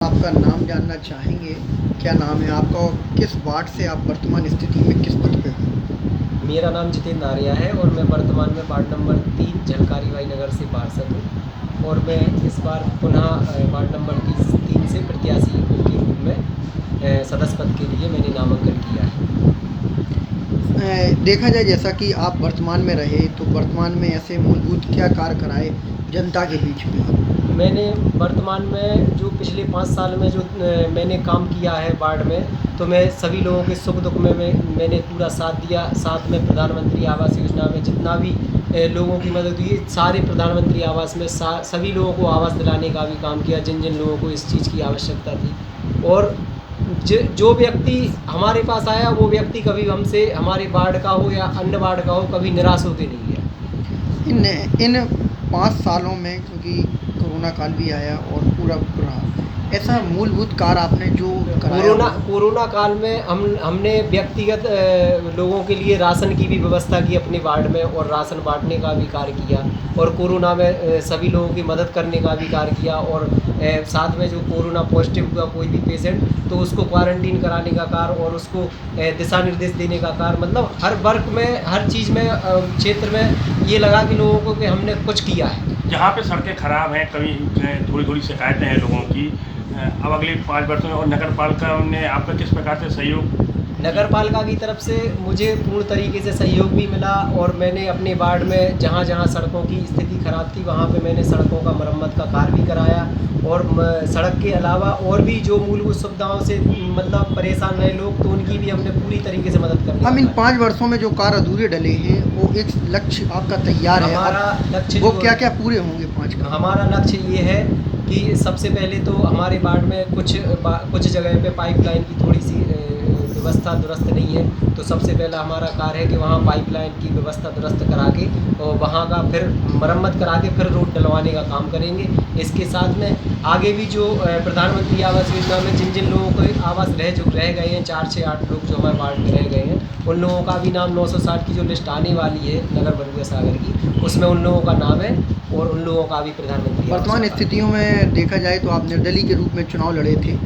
आपका नाम जानना चाहेंगे। क्या नाम है आपका और किस वार्ड से आप वर्तमान स्थिति में किस पद पे हैं? मेरा नाम जितेंद्र आर्या है और मैं वर्तमान में वार्ड नंबर 3 झलकारी भाई नगर से पार्षद हूँ और मैं इस बार पुनः वार्ड नंबर 3 से प्रत्याशी के रूप में सदस्य पद के लिए मैंने नामांकन किया है। देखा जाए जैसा कि आप वर्तमान में रहे तो वर्तमान में ऐसे मूलभूत क्या कार्य कराए जनता के बीच में? मैंने वर्तमान में जो पिछले 5 साल में जो मैंने काम किया है वार्ड में, तो मैं सभी लोगों के सुख दुख में मैंने पूरा साथ दिया। साथ में प्रधानमंत्री आवास योजना में जितना भी लोगों की मदद हुई, सारे प्रधानमंत्री आवास में सभी लोगों को आवास दिलाने का भी काम किया जिन जिन लोगों को इस चीज़ की आवश्यकता थी। और जो व्यक्ति हमारे पास आया वो व्यक्ति कभी हमसे, हमारे वार्ड का हो या अन्य वार्ड का हो, कभी निराश होकर नहीं गया। इन 5 सालों में क्योंकि कोरोना काल भी आया और पूरा रहा, ऐसा मूलभूत कार्य आपने जो कराया कोरोना काल में हमने व्यक्तिगत लोगों के लिए राशन की भी व्यवस्था की अपने वार्ड में और राशन बांटने का भी कार्य किया और कोरोना में सभी लोगों की मदद करने का भी कार्य किया और साथ में जो कोरोना पॉजिटिव हुआ कोई भी पेशेंट तो उसको क्वारंटीन कराने का कार्य और उसको दिशा निर्देश देने का कार्य, मतलब हर वर्ग में, हर चीज़ में, क्षेत्र में ये लगा कि लोगों को कि हमने कुछ किया है। जहाँ पे सड़कें खराब हैं, कभी थोड़ी थोड़ी शिकायतें हैं लोगों की, अब अगले 5 वर्षों में और नगर पालिका ने आपका किस प्रकार से सहयोग? नगर पालिका की तरफ से मुझे पूर्ण तरीके से सहयोग भी मिला और मैंने अपने वार्ड में जहाँ जहाँ सड़कों की स्थिति खराब थी वहाँ पे मैंने सड़कों का मरम्मत का कार्य भी कराया और सड़क के अलावा और भी जो मूलभूत सुविधाओं से मतलब परेशान रहे लोग तो उनकी भी हमने पूरी तरीके से मदद कर। हम इन 5 वर्षों में जो कार्य अधूरे डले हैं वो एक लक्ष्य आपका तैयार है, हमारा लक्ष्य वो क्या क्या पूरे होंगे 5 का? हमारा लक्ष्य ये है कि सबसे पहले तो हमारे वार्ड में कुछ जगह पे पाइपलाइन की थोड़ी सी व्यवस्था दुरुस्त नहीं है, तो सबसे पहला हमारा कार्य है कि वहाँ पाइपलाइन की व्यवस्था दुरुस्त करा के और वहाँ का फिर मरम्मत करा के फिर रोड डलवाने का काम करेंगे। इसके साथ में आगे भी जो प्रधानमंत्री आवास योजना में जिन जिन लोगों को आवास रह गए हैं, 4 से 8 लोग जो हमारे वार्ड में रह गए हैं, उन लोगों का भी नाम 960 की जो लिस्ट आने वाली है नगर बरुआ सागर की, उसमें उन लोगों का नाम है और उन लोगों का भी प्रधानमंत्री। वर्तमान स्थितियों में देखा जाए तो आप निर्दलीय के रूप में चुनाव लड़े थे।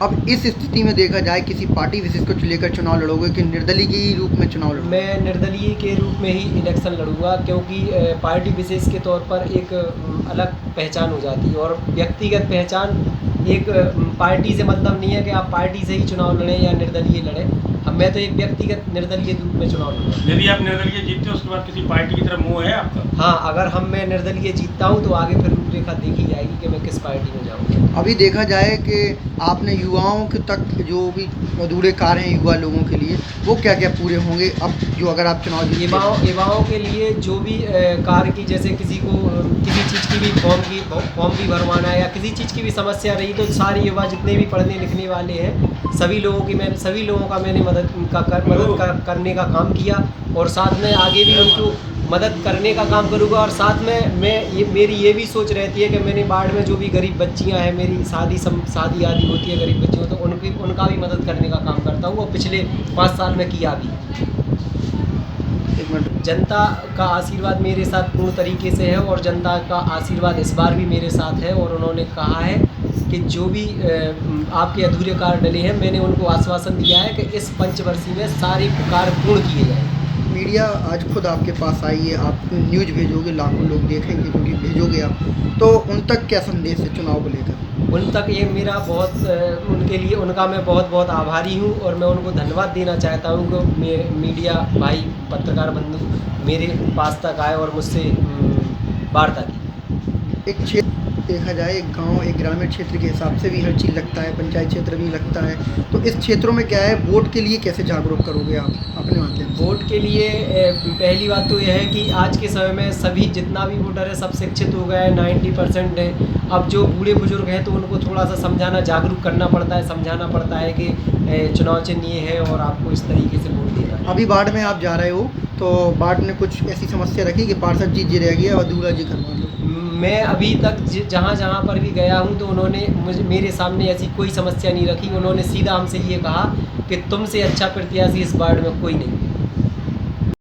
अब इस स्थिति में देखा जाए किसी पार्टी विशेष को लेकर चुनाव लड़ोगे कि निर्दलीय के ही रूप में चुनाव लड़ोगे? मैं निर्दलीय के रूप में ही इलेक्शन लड़ूंगा क्योंकि पार्टी विशेष के तौर पर एक अलग पहचान हो जाती है और व्यक्तिगत पहचान एक पार्टी से मतलब नहीं है कि आप पार्टी से ही चुनाव लड़ें या निर्दलीय लड़ें। मैं तो एक व्यक्तिगत निर्दलीय रूप में चुनाव लड़ूंगा। यदि आप निर्दलीय जीतते हो उसके बाद किसी पार्टी की तरफ मुँह है आपका? हाँ, अगर मैं निर्दलीय जीतता हूँ तो आगे फिर रूपरेखा देखी जाएगी कि मैं किस पार्टी में जाऊँगा। अभी देखा जाए कि आपने युवाओं के तक जो भी अधूरे कार्य हैं युवा लोगों के लिए वो क्या क्या पूरे होंगे अब जो अगर आप चुनाव युवाओं के लिए जो भी कार्य की, जैसे किसी को किसी चीज़ की भी फॉर्म भी भरवाना है या किसी चीज़ की भी समस्या रही तो सारे युवा जितने भी पढ़ने लिखने वाले हैं सभी लोगों का मैंने मदद करने का काम किया और साथ में आगे भी उनको मदद करने का काम करूँगा। और साथ में मेरी ये भी सोच रहती है कि मैंने वार्ड में जो भी गरीब बच्चियां हैं, मेरी शादी आदि होती है गरीब बच्चियों, तो उनका भी मदद करने का काम करता हूँ और पिछले 5 साल में किया भी। जनता का आशीर्वाद मेरे साथ पूर्ण तरीके से है और जनता का आशीर्वाद इस बार भी मेरे साथ है और उन्होंने कहा है कि जो भी आपके अधूरे कार्य डले हैं मैंने उनको आश्वासन दिया है कि इस पंचवर्षीय में सारे कार्य पूर्ण किए जाएंगे। मीडिया आज खुद आपके पास आई है, आप न्यूज़ भेजोगे, लाखों लोग देखेंगे क्योंकि भेजोगे आप, तो उन तक क्या संदेश है चुनाव को लेकर? उन तक ये मेरा उनके लिए उनका मैं बहुत बहुत आभारी हूँ और मैं उनको धन्यवाद देना चाहता हूँ कि मीडिया भाई, पत्रकार बंधु मेरे पास तक आए और मुझसे वार्ता की। एक क्षेत्र देखा जाए, एक गांव, एक ग्रामीण क्षेत्र के हिसाब से भी हर चीज़ लगता है, पंचायत क्षेत्र भी लगता है, तो इस क्षेत्रों में क्या है, वोट के लिए कैसे जागरूक करोगे आप अपने माध्यम से? वोट के लिए पहली बात तो यह है कि आज के समय में सभी जितना भी वोटर है सब शिक्षित हो गया है, 90% है। अब जो बूढ़े बुजुर्ग हैं तो उनको थोड़ा सा समझाना, जागरूक करना पड़ता है, समझाना पड़ता है कि चुनाव चिन्ह ये है और आपको इस तरीके से वोट देना। अभी वार्ड में आप जा रहे हो तो वार्ड ने कुछ ऐसी समस्या रखी कि पार्षद जी रह गया और अधूरा जी करवा लो? मैं अभी तक जहाँ पर भी गया हूँ तो उन्होंने मेरे सामने ऐसी कोई समस्या नहीं रखी। उन्होंने सीधा हमसे ये कहा कि तुमसे अच्छा प्रत्याशी इस वार्ड में कोई नहीं।